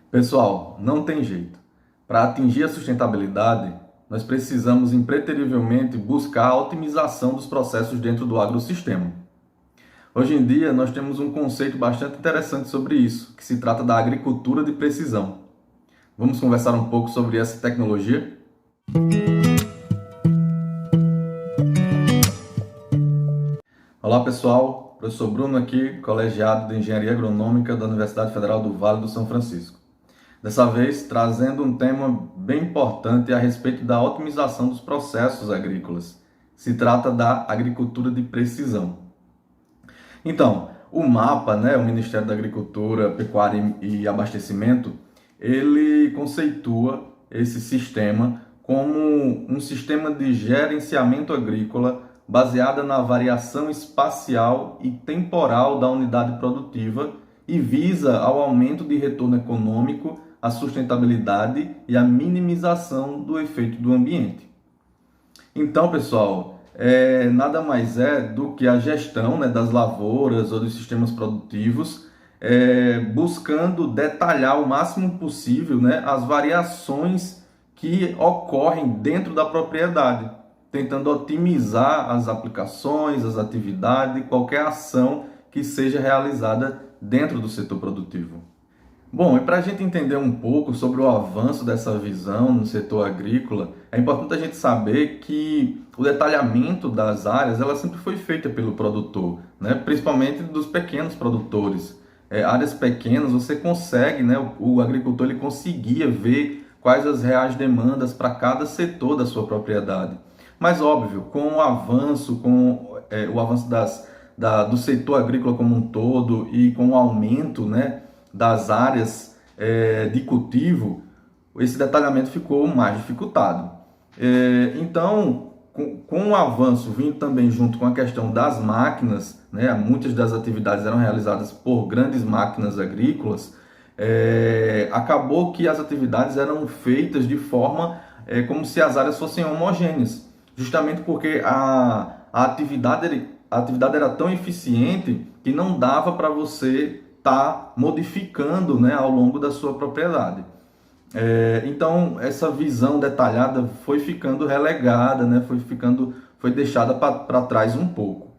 Pessoal, não tem jeito. Para atingir a sustentabilidade, nós precisamos impreterivelmente buscar a otimização dos processos dentro do agrossistema. Hoje em dia, nós temos um conceito bastante interessante sobre isso, que se trata da agricultura de precisão. Vamos conversar um pouco sobre essa tecnologia? Olá pessoal, professor Bruno aqui, colegiado de Engenharia Agronômica da Universidade Federal do Vale do São Francisco. Dessa vez, trazendo um tema bem importante a respeito da otimização dos processos agrícolas. Se trata da agricultura de precisão. Então, o MAPA, o Ministério da Agricultura, Pecuária e Abastecimento, ele conceitua esse sistema como um sistema de gerenciamento agrícola baseada na variação espacial e temporal da unidade produtiva e visa ao aumento de retorno econômico, a sustentabilidade e a minimização do efeito do ambiente. Então, pessoal, nada mais é do que a gestão das lavouras ou dos sistemas produtivos, buscando detalhar o máximo possível as variações que ocorrem dentro da propriedade, tentando otimizar as aplicações, as atividades, qualquer ação que seja realizada dentro do setor produtivo. Bom, e para a gente entender um pouco sobre o avanço dessa visão no setor agrícola, é importante a gente saber que o detalhamento das áreas ela sempre foi feita pelo produtor, principalmente dos pequenos produtores. Áreas pequenas você consegue, o agricultor ele conseguia ver quais as reais demandas para cada setor da sua propriedade. Mas óbvio, com o avanço, do setor agrícola como um todo e com o aumento, das áreas de cultivo, esse detalhamento ficou mais dificultado. Então, com o avanço vindo também junto com a questão das máquinas, muitas das atividades eram realizadas por grandes máquinas agrícolas, acabou que as atividades eram feitas de forma como se as áreas fossem homogêneas, justamente porque a atividade era tão eficiente que não dava para você estar modificando ao longo da sua propriedade. Então, essa visão detalhada foi ficando relegada, foi deixada para trás um pouco.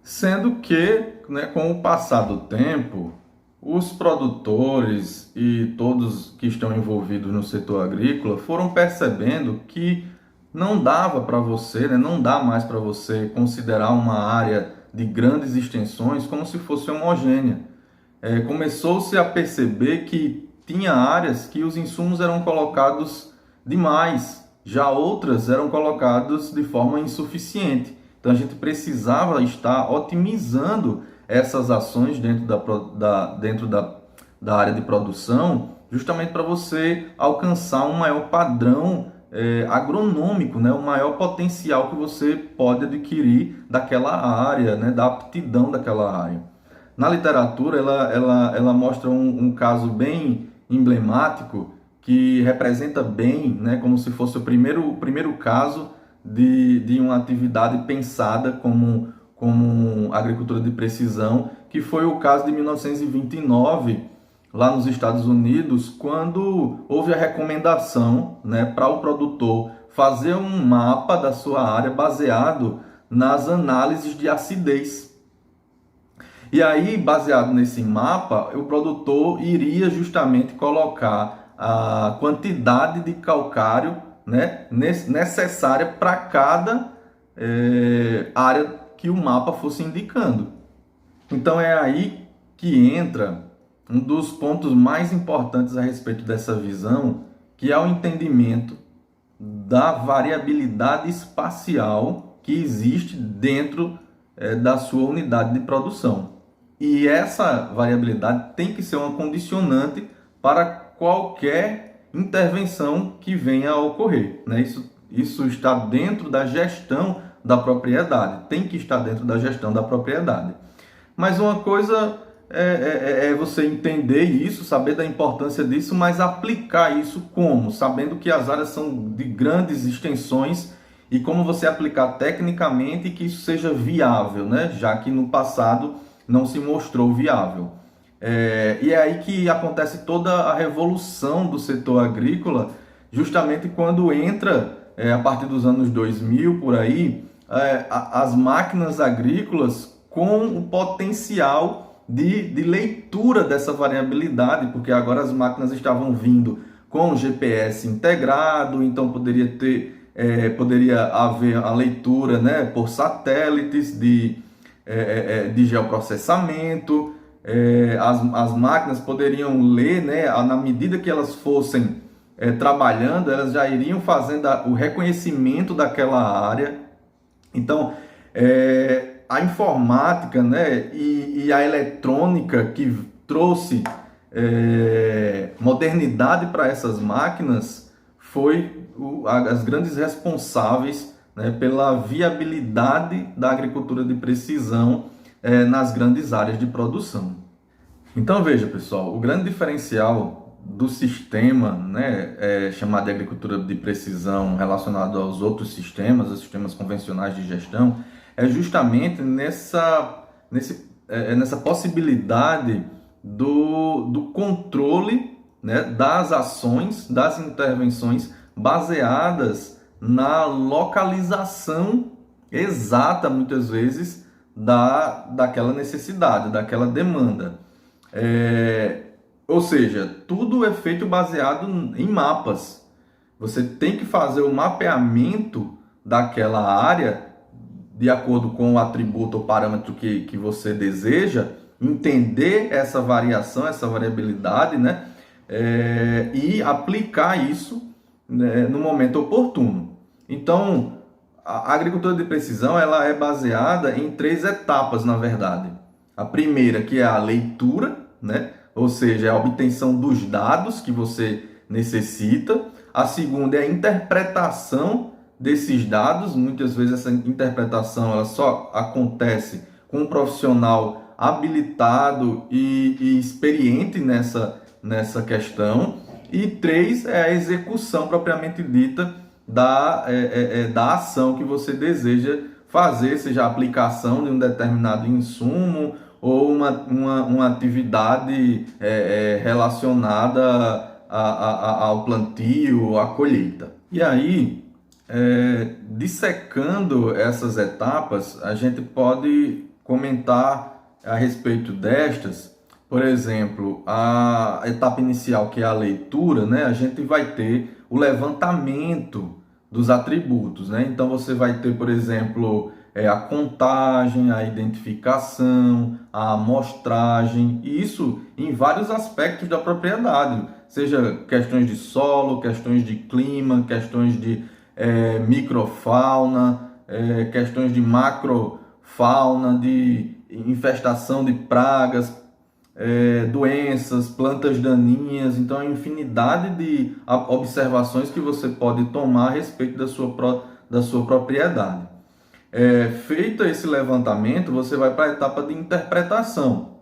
Sendo que, com o passar do tempo, os produtores e todos que estão envolvidos no setor agrícola foram percebendo que não dava para você, não dá mais para você considerar uma área de grandes extensões como se fosse homogênea. Começou-se a perceber que tinha áreas que os insumos eram colocados demais, já outras eram colocadas de forma insuficiente. Então a gente precisava estar otimizando essas ações dentro da área de produção, justamente para você alcançar um maior padrão agronômico, o maior potencial que você pode adquirir daquela área, da aptidão daquela área. Na literatura, ela mostra um caso bem emblemático que representa bem, como se fosse o primeiro caso de uma atividade pensada como agricultura de precisão, que foi o caso de 1929, lá nos Estados Unidos, quando houve a recomendação para o produtor fazer um mapa da sua área baseado nas análises de acidez. E aí, baseado nesse mapa, o produtor iria justamente colocar a quantidade de calcário necessária para cada área que o mapa fosse indicando. Então é aí que entra um dos pontos mais importantes a respeito dessa visão, que é o entendimento da variabilidade espacial que existe dentro da sua unidade de produção. E essa variabilidade tem que ser uma condicionante para qualquer intervenção que venha a ocorrer. Isso está dentro da gestão da propriedade, tem que estar dentro da gestão da propriedade. Mas uma coisa é você entender isso, saber da importância disso, mas aplicar isso como? Sabendo que as áreas são de grandes extensões e como você aplicar tecnicamente e que isso seja viável, já que no passado não se mostrou viável. E é aí que acontece toda a revolução do setor agrícola, justamente quando entra, a partir dos anos 2000, por aí, as máquinas agrícolas com o potencial de leitura dessa variabilidade, porque agora as máquinas estavam vindo com o GPS integrado, então poderia haver a leitura, né, por satélites de geoprocessamento. As máquinas poderiam ler, né, na medida que elas fossem trabalhando, elas já iriam fazendo o reconhecimento daquela área. Então, a informática, né, e a eletrônica que trouxe modernidade para essas máquinas foi as grandes responsáveis, né, pela viabilidade da agricultura de precisão nas grandes áreas de produção. Então veja, pessoal, o grande diferencial do sistema, né, chamado de agricultura de precisão relacionado aos outros sistemas, os sistemas convencionais de gestão, é justamente nessa possibilidade do controle, né, das ações, das intervenções baseadas na localização exata, muitas vezes, daquela necessidade, daquela demanda. Ou seja, tudo é feito baseado em mapas. Você tem que fazer o mapeamento daquela área de acordo com o atributo ou parâmetro que você deseja, entender essa variação, essa variabilidade, né? E aplicar isso, né, no momento oportuno. Então, a agricultura de precisão ela é baseada em 3 etapas, na verdade. A primeira, que é a leitura, né? Ou seja, é a obtenção dos dados que você necessita. A segunda é a interpretação desses dados. Muitas vezes essa interpretação ela só acontece com um profissional habilitado e experiente nessa questão. E 3 é a execução propriamente dita da ação que você deseja fazer, seja a aplicação de um determinado insumo ou uma atividade relacionada ao plantio, à colheita. E aí, dissecando essas etapas, a gente pode comentar a respeito destas. Por exemplo, a etapa inicial, que é a leitura, né? A gente vai ter o levantamento dos atributos, né? Então você vai ter, por exemplo, a contagem, a identificação, a amostragem, e isso em vários aspectos da propriedade, seja questões de solo, questões de clima, questões de microfauna, questões de macrofauna, de infestação de pragas, doenças, plantas daninhas. Então, a infinidade de observações que você pode tomar a respeito da sua propriedade. Feito esse levantamento, você vai para a etapa de interpretação.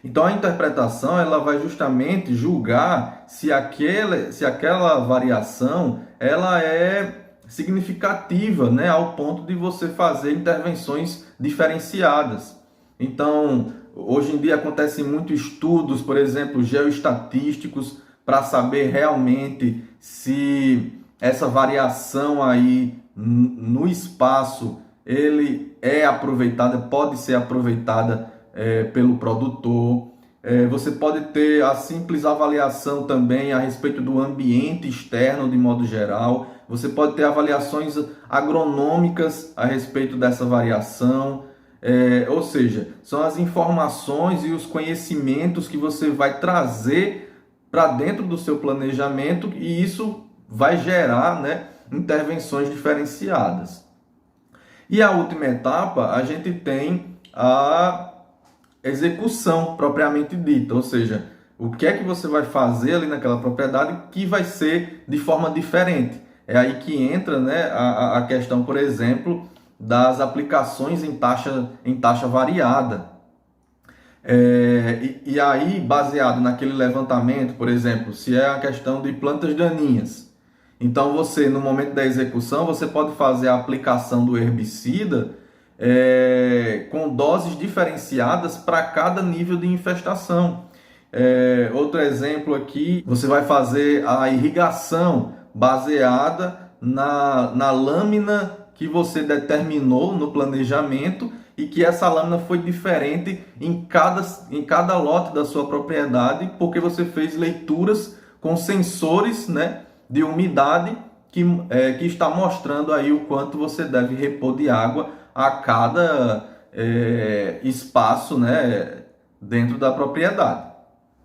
Então, a interpretação ela vai justamente julgar se aquela variação ela é significativa, né, ao ponto de você fazer intervenções diferenciadas. Então, hoje em dia acontecem muitos estudos, por exemplo, geoestatísticos, para saber realmente se essa variação aí no espaço ele é aproveitada, pode ser aproveitada pelo produtor. Você pode ter a simples avaliação também a respeito do ambiente externo de modo geral. Você pode ter avaliações agronômicas a respeito dessa variação. Ou seja, são as informações e os conhecimentos que você vai trazer para dentro do seu planejamento, e isso vai gerar, né, intervenções diferenciadas. E a última etapa, a gente tem a execução propriamente dita, ou seja, o que é que você vai fazer ali naquela propriedade que vai ser de forma diferente. É aí que entra, né, a questão, por exemplo, das aplicações em taxa variada. E aí, baseado naquele levantamento, por exemplo, se é a questão de plantas daninhas, então você, no momento da execução, você pode fazer a aplicação do herbicida com doses diferenciadas para cada nível de infestação. Outro exemplo aqui, você vai fazer a irrigação baseada na lâmina que você determinou no planejamento e que essa lâmina foi diferente em cada lote da sua propriedade, porque você fez leituras com sensores, né, de umidade que está mostrando aí o quanto você deve repor de água a cada espaço, né, dentro da propriedade.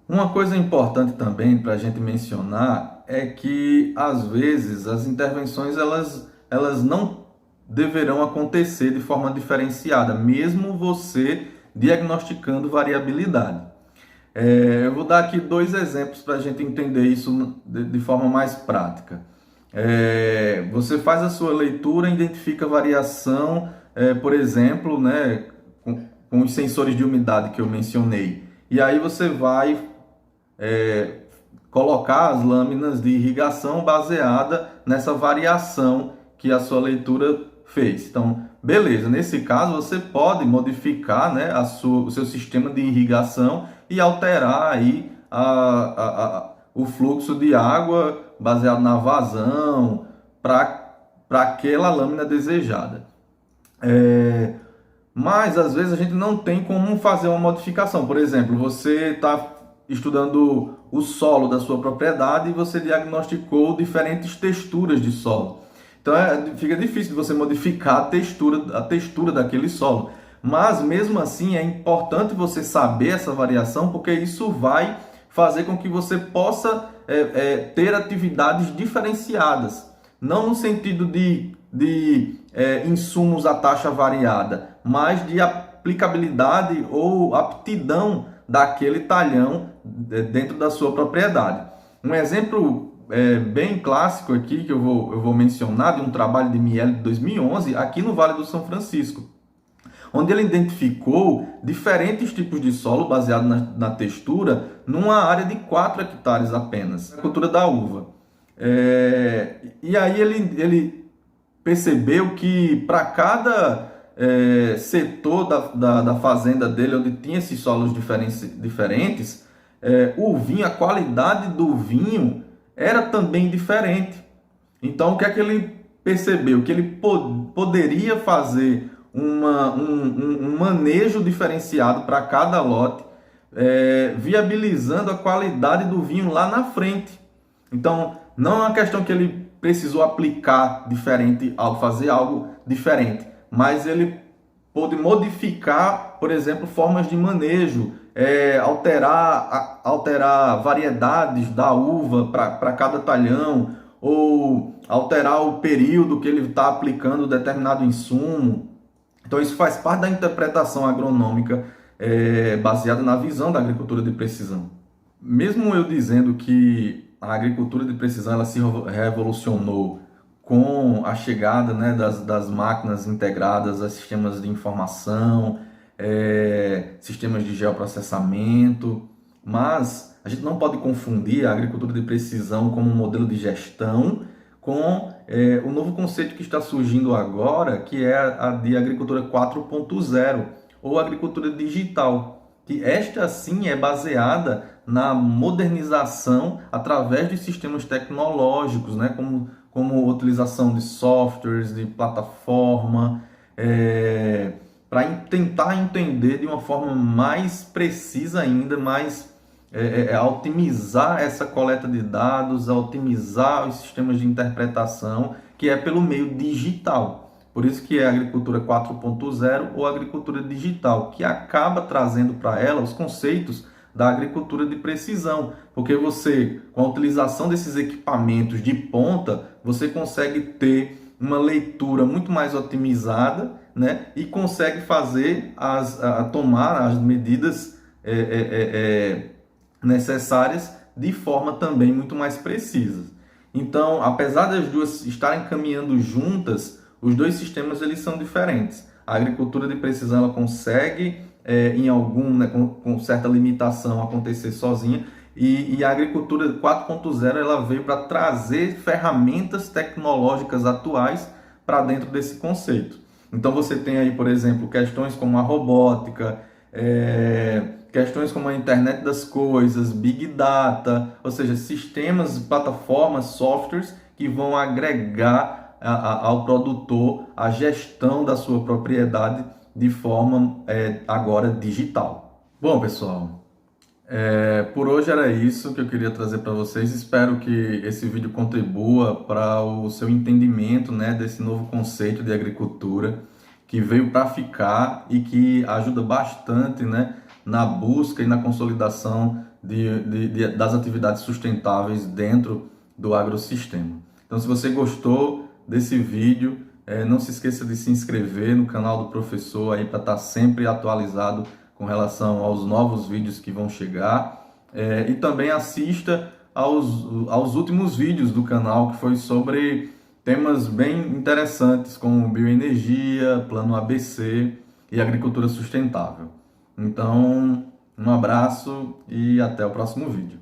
Uma coisa importante também para a gente mencionar é que às vezes as intervenções elas não deverão acontecer de forma diferenciada, mesmo você diagnosticando variabilidade. Eu vou dar aqui 2 exemplos para a gente entender isso de forma mais prática. Você faz a sua leitura, identifica variação, por exemplo, né, com os sensores de umidade que eu mencionei. E aí você vai colocar as lâminas de irrigação baseada nessa variação que a sua leitura fez. Então, beleza, nesse caso você pode modificar, né, o seu sistema de irrigação e alterar aí o fluxo de água baseado na vazão para aquela lâmina desejada. Mas às vezes a gente não tem como fazer uma modificação. Por exemplo, você está estudando o solo da sua propriedade e você diagnosticou diferentes texturas de solo. Então fica difícil de você modificar a textura daquele solo. Mas mesmo assim é importante você saber essa variação, porque isso vai fazer com que você possa ter atividades diferenciadas. Não no sentido de insumos a taxa variada, mas de aplicabilidade ou aptidão daquele talhão dentro da sua propriedade. Um exemplo bem clássico aqui que eu vou mencionar de um trabalho de Miele de 2011 aqui no Vale do São Francisco, onde ele identificou diferentes tipos de solo baseado na textura numa área de 4 hectares apenas, a cultura da uva. E aí ele percebeu que para cada setor da fazenda dele, onde tinha esses solos diferentes, o vinho, a qualidade do vinho era também diferente. Então, o que é que ele percebeu? Que ele poderia fazer um manejo diferenciado para cada lote, viabilizando a qualidade do vinho lá na frente. Então, não é uma questão que ele precisou aplicar diferente, fazer algo diferente, mas ele pôde modificar, por exemplo, formas de manejo, alterar variedades da uva para cada talhão, ou alterar o período que ele está aplicando determinado insumo. Então isso faz parte da interpretação agronômica baseada na visão da agricultura de precisão. Mesmo eu dizendo que a agricultura de precisão ela se revolucionou com a chegada, né, das máquinas integradas a sistemas de informação, sistemas de geoprocessamento, mas a gente não pode confundir a agricultura de precisão como um modelo de gestão com o novo conceito que está surgindo agora, que é a de agricultura 4.0 ou agricultura digital, que esta sim é baseada na modernização através de sistemas tecnológicos, né, como utilização de softwares, de plataforma, para tentar entender de uma forma mais precisa ainda, a otimizar essa coleta de dados, a otimizar os sistemas de interpretação, que é pelo meio digital. Por isso que é a agricultura 4.0 ou agricultura digital, que acaba trazendo para ela os conceitos da agricultura de precisão, porque você, com a utilização desses equipamentos de ponta, você consegue ter uma leitura muito mais otimizada, né? E consegue fazer tomar as medidas necessárias de forma também muito mais precisa. Então, apesar das duas estarem caminhando juntas, os dois sistemas eles são diferentes. A agricultura de precisão ela consegue né, com certa limitação acontecer sozinha, e a agricultura 4.0 ela veio para trazer ferramentas tecnológicas atuais para dentro desse conceito. Então você tem aí, por exemplo, questões como a robótica, questões como a internet das coisas, Big Data, ou seja, sistemas, plataformas, softwares que vão agregar ao produtor a gestão da sua propriedade de forma agora digital. Bom, pessoal, por hoje era isso que eu queria trazer para vocês. Espero que esse vídeo contribua para o seu entendimento, né, desse novo conceito de agricultura que veio para ficar e que ajuda bastante, né, na busca e na consolidação das atividades sustentáveis dentro do agrossistema. Então, se você gostou desse vídeo, não se esqueça de se inscrever no canal do professor aí para estar sempre atualizado com relação aos novos vídeos que vão chegar, e também assista aos últimos vídeos do canal, que foi sobre temas bem interessantes como bioenergia, plano ABC e agricultura sustentável. Então, um abraço e até o próximo vídeo.